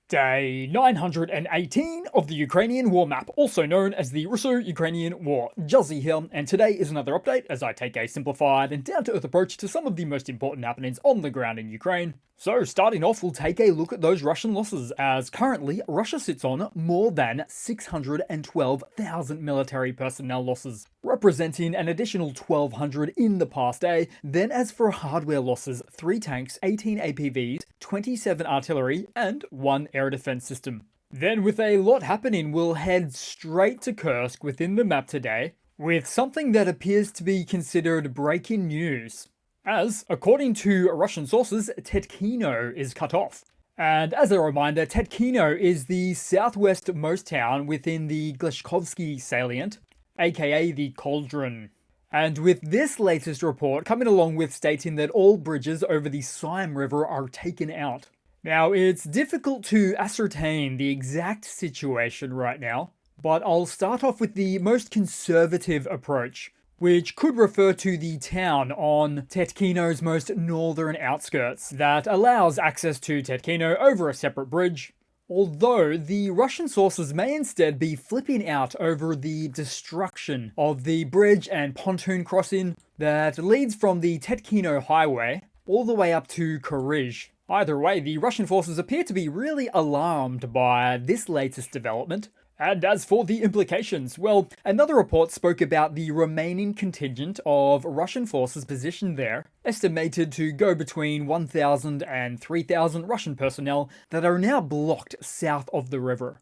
Day 918 of the Ukrainian War Map, also known as the Russo-Ukrainian War. Juzzie here, and today is another update as I take a simplified and down-to-earth approach to some of the most important happenings on the ground in Ukraine. So starting off, we'll take a look at those Russian losses, as currently Russia sits on more than 612,000 military personnel losses, representing an additional 1,200 in the past day. Then as for hardware losses, 3 tanks, 18 APVs, 27 artillery, and 1 air defense system. Then with a lot happening, we'll head straight to Kursk within the map today, with something that appears to be considered breaking news. As, according to Russian sources, Tetkino is cut off. And as a reminder, Tetkino is the southwestmost town within the Gleshkovsky salient, aka the Cauldron. And with this latest report coming along with stating that all bridges over the Sime River are taken out. Now, it's difficult to ascertain the exact situation right now, but I'll start off with the most conservative approach, which could refer to the town on Tetkino's most northern outskirts that allows access to Tetkino over a separate bridge, although the Russian sources may instead be flipping out over the destruction of the bridge and pontoon crossing that leads from the Tetkino highway all the way up to Kursk. Either way, the Russian forces appear to be really alarmed by this latest development. And as for the implications, well, another report spoke about the remaining contingent of Russian forces positioned there, estimated to go between 1,000 and 3,000 Russian personnel that are now blocked south of the river.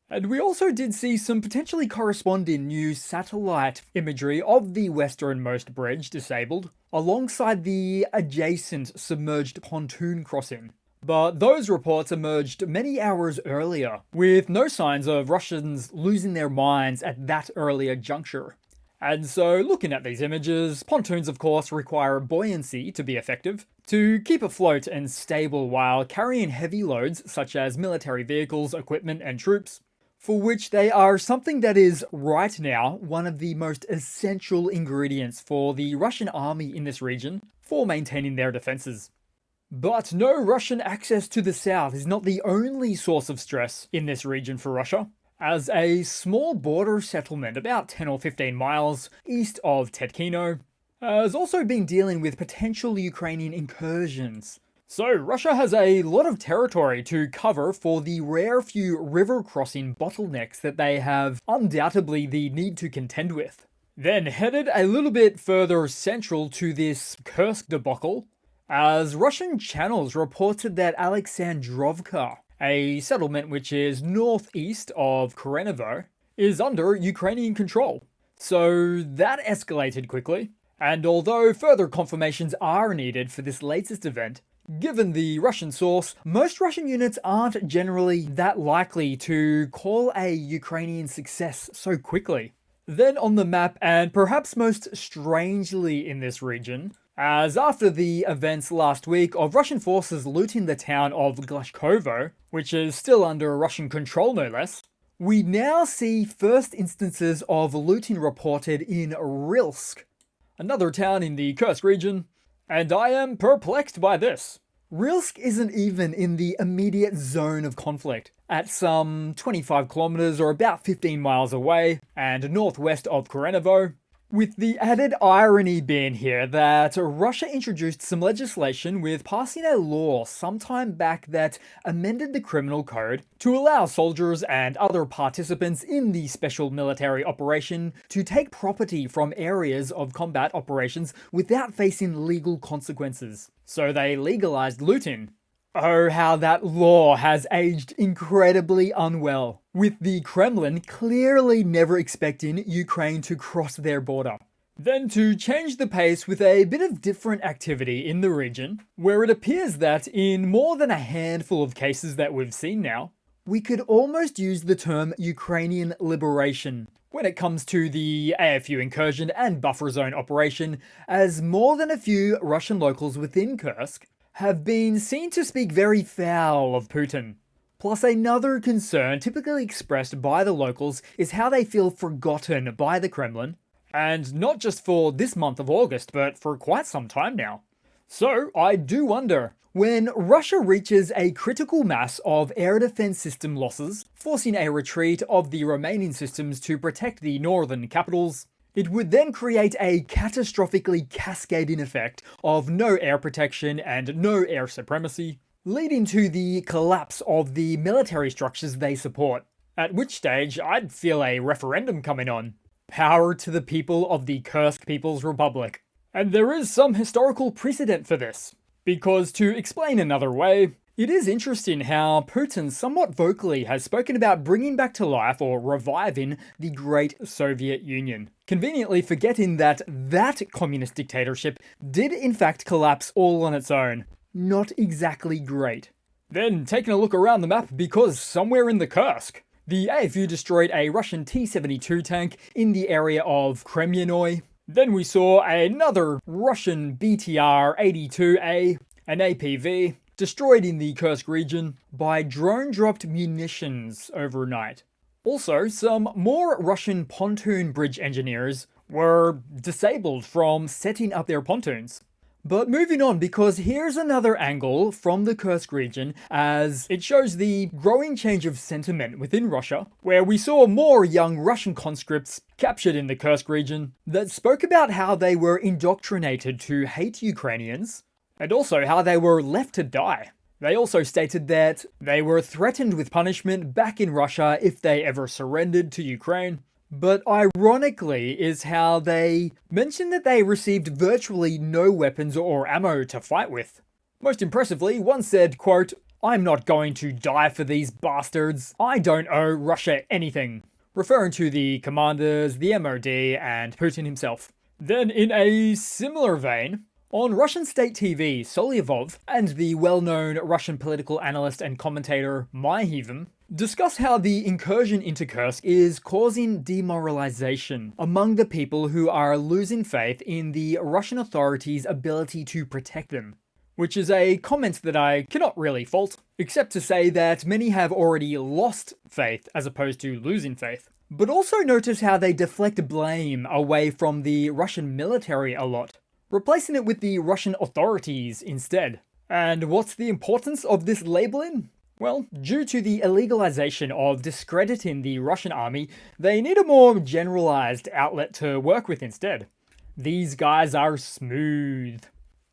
And we also did see some potentially corresponding new satellite imagery of the westernmost bridge disabled, alongside the adjacent submerged pontoon crossing. But those reports emerged many hours earlier, with no signs of Russians losing their minds at that earlier juncture. And so, looking at these images, pontoons of course require buoyancy to be effective, to keep afloat and stable while carrying heavy loads such as military vehicles, equipment and troops, for which they are something that is, right now, one of the most essential ingredients for the Russian army in this region for maintaining their defenses. But no Russian access to the south is not the only source of stress in this region for Russia, as a small border settlement about 10 or 15 miles east of Tetkino has also been dealing with potential Ukrainian incursions. So Russia has a lot of territory to cover for the rare few river crossing bottlenecks that they have undoubtedly the need to contend with. Then headed a little bit further central to this Kursk debacle, as Russian channels reported that Alexandrovka, a settlement which is northeast of Korenovo, is under Ukrainian control. So that escalated quickly, and although further confirmations are needed for this latest event, given the Russian source, most Russian units aren't generally that likely to call a Ukrainian success so quickly. Then on the map, and perhaps most strangely in this region, as after the events last week of Russian forces looting the town of Glashkovo, which is still under Russian control no less, we now see first instances of looting reported in Rilsk, another town in the Kursk region, and I am perplexed by this. Rilsk isn't even in the immediate zone of conflict, at some 25 kilometers or about 15 miles away and northwest of Korenovo, with the added irony being here that Russia introduced some legislation with passing a law sometime back that amended the criminal code to allow soldiers and other participants in the special military operation to take property from areas of combat operations without facing legal consequences. So they legalized looting. Oh, how that law has aged incredibly unwell, with the Kremlin clearly never expecting Ukraine to cross their border. Then to change the pace with a bit of different activity in the region, where it appears that in more than a handful of cases that we've seen now, we could almost use the term Ukrainian liberation when it comes to the AFU incursion and buffer zone operation, as more than a few Russian locals within Kursk have been seen to speak very foul of Putin. Plus, another concern typically expressed by the locals is how they feel forgotten by the Kremlin, and not just for this month of August, but for quite some time now. So I do wonder, when Russia reaches a critical mass of air defense system losses, forcing a retreat of the remaining systems to protect the northern capitals, it would then create a catastrophically cascading effect of no air protection and no air supremacy, leading to the collapse of the military structures they support. At which stage, I'd feel a referendum coming on. Power to the people of the Kursk People's Republic. And there is some historical precedent for this. Because to explain another way, it is interesting how Putin somewhat vocally has spoken about bringing back to life or reviving the Great Soviet Union, conveniently forgetting that that communist dictatorship did in fact collapse all on its own. Not exactly great. Then taking a look around the map, because somewhere in the Kursk, the AFU destroyed a Russian T-72 tank in the area of Kremlinoy. Then we saw another Russian BTR-82A, an APV, destroyed in the Kursk region by drone-dropped munitions overnight. Also, some more Russian pontoon bridge engineers were disabled from setting up their pontoons. But moving on, because here's another angle from the Kursk region as it shows the growing change of sentiment within Russia, where we saw more young Russian conscripts captured in the Kursk region that spoke about how they were indoctrinated to hate Ukrainians, and also how they were left to die. They also stated that they were threatened with punishment back in Russia if they ever surrendered to Ukraine. But ironically is how they mentioned that they received virtually no weapons or ammo to fight with. Most impressively, one said, quote, "I'm not going to die for these bastards. I don't owe Russia anything," referring to the commanders, the MOD, and Putin himself. Then in a similar vein, on Russian state TV, Solyevov and the well-known Russian political analyst and commentator Myhevim discuss how the incursion into Kursk is causing demoralization among the people who are losing faith in the Russian authorities' ability to protect them. Which is a comment that I cannot really fault, except to say that many have already lost faith as opposed to losing faith. But also notice how they deflect blame away from the Russian military a lot, replacing it with the Russian authorities instead. And what's the importance of this labeling? Well, due to the illegalization of discrediting the Russian army, they need a more generalized outlet to work with instead. These guys are smooth.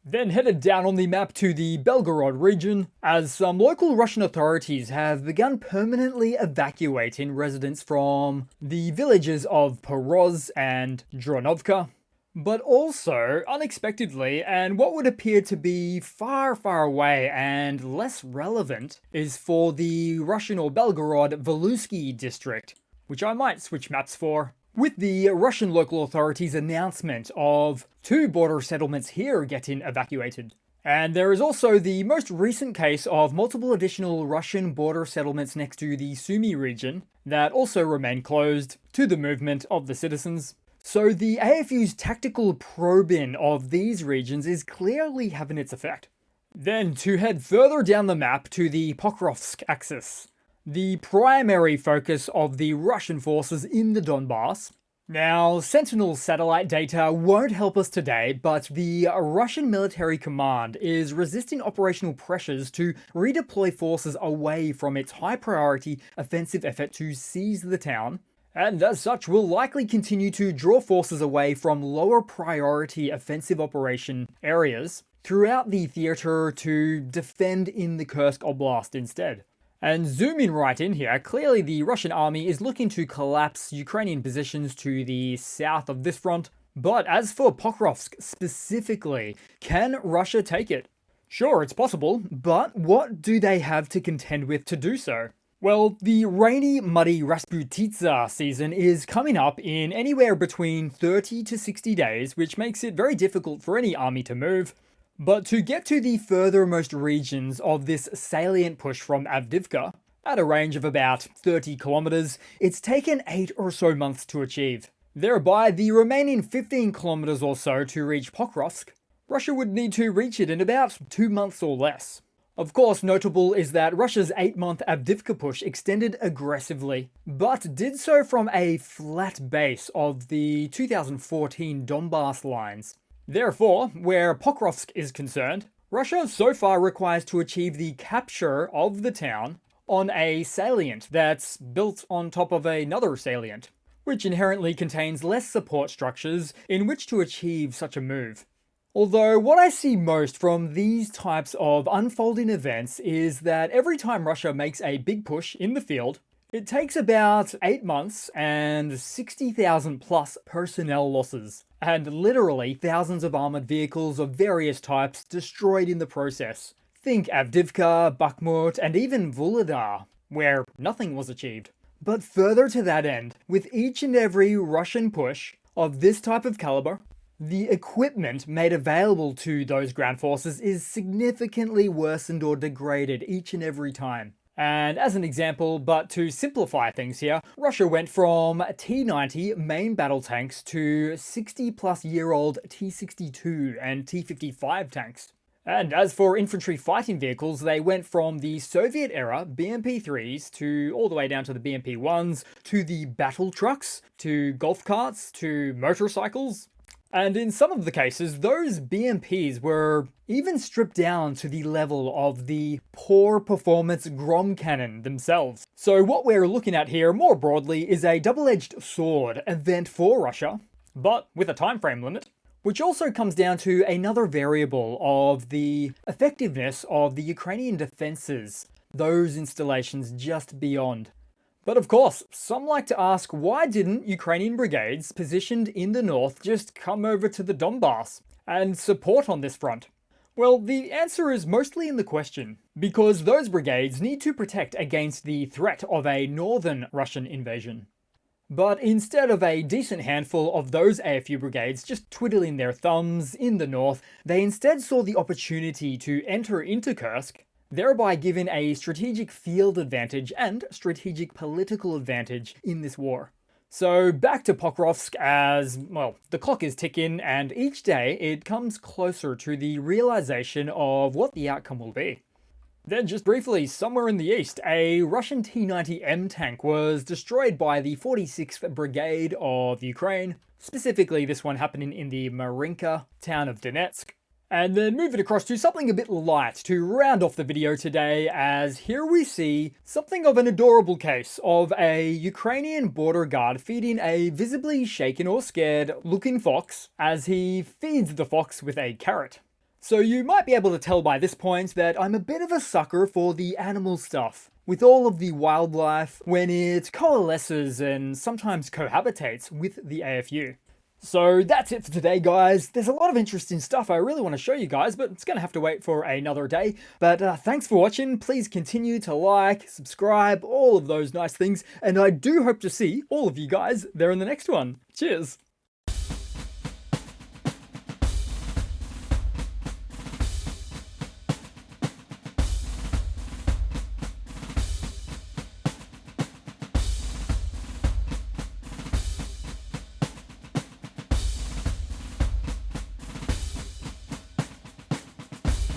Then headed down on the map to the Belgorod region, as some local Russian authorities have begun permanently evacuating residents from the villages of Pokrovsk and Dronovka. But also, unexpectedly, and what would appear to be far, far away and less relevant, is for the Russian or Belgorod Voluski district, which I might switch maps for, with the Russian local authorities' announcement of 2 border settlements here getting evacuated. And there is also the most recent case of multiple additional Russian border settlements next to the Sumy region that also remain closed to the movement of the citizens. So the AFU's tactical probing of these regions is clearly having its effect. Then to head further down the map to the Pokrovsk axis, the primary focus of the Russian forces in the Donbass. Now, Sentinel satellite data won't help us today, but the Russian military command is resisting operational pressures to redeploy forces away from its high-priority offensive effort to seize the town, and as such will likely continue to draw forces away from lower priority offensive operation areas throughout the theater to defend in the Kursk Oblast instead. And zooming right in here, clearly the Russian army is looking to collapse Ukrainian positions to the south of this front. But as for Pokrovsk specifically, can Russia take it? Sure, it's possible, but what do they have to contend with to do so? Well, the rainy, muddy Rasputitsa season is coming up in anywhere between 30 to 60 days, which makes it very difficult for any army to move. But to get to the furthermost regions of this salient push from Avdiivka, at a range of about 30 kilometers, it's taken 8 or so months to achieve. Thereby, the remaining 15 kilometers or so to reach Pokrovsk, Russia would need to reach it in about 2 months or less. Of course, notable is that Russia's 8-month Avdiivka push extended aggressively, but did so from a flat base of the 2014 Donbass lines. Therefore, where Pokrovsk is concerned, Russia so far requires to achieve the capture of the town on a salient that's built on top of another salient, which inherently contains less support structures in which to achieve such a move. Although what I see most from these types of unfolding events is that every time Russia makes a big push in the field, it takes about 8 months and 60,000 plus personnel losses, and literally thousands of armored vehicles of various types destroyed in the process. Think Avdiivka, Bakhmut, and even Vuhledar, where nothing was achieved. But further to that end, with each and every Russian push of this type of caliber, the equipment made available to those ground forces is significantly worsened or degraded each and every time. And as an example, but to simplify things here, Russia went from T-90 main battle tanks to 60-plus-year-old T-62 and T-55 tanks. And as for infantry fighting vehicles, they went from the Soviet-era BMP-3s to all the way down to the BMP-1s, to the battle trucks, to golf carts, to motorcycles. And in some of the cases, those BMPs were even stripped down to the level of the poor performance Grom cannon themselves. So what we're looking at here more broadly is a double-edged sword event for Russia, but with a time frame limit, which also comes down to another variable of the effectiveness of the Ukrainian defenses, those installations just beyond. But of course, some like to ask, why didn't Ukrainian brigades positioned in the north just come over to the Donbass and support on this front? Well, the answer is mostly in the question, because those brigades need to protect against the threat of a northern Russian invasion. But instead of a decent handful of those AFU brigades just twiddling their thumbs in the north, they instead saw the opportunity to enter into Kursk, thereby giving a strategic field advantage and strategic political advantage in this war. So back to Pokrovsk as, well, the clock is ticking and each day it comes closer to the realization of what the outcome will be. Then just briefly, somewhere in the east, a Russian T-90M tank was destroyed by the 46th Brigade of Ukraine, specifically this one happening in the Marinka town of Donetsk. And then moving across to something a bit light to round off the video today, as here we see something of an adorable case of a Ukrainian border guard feeding a visibly shaken or scared looking fox as he feeds the fox with a carrot. So you might be able to tell by this point that I'm a bit of a sucker for the animal stuff, with all of the wildlife when it coalesces and sometimes cohabitates with the AFU. So that's it for today, guys. There's a lot of interesting stuff I really want to show you guys, but it's going to have to wait for another day. But thanks for watching. Please continue to like, subscribe, all of those nice things. And I do hope to see all of you guys there in the next one. Cheers.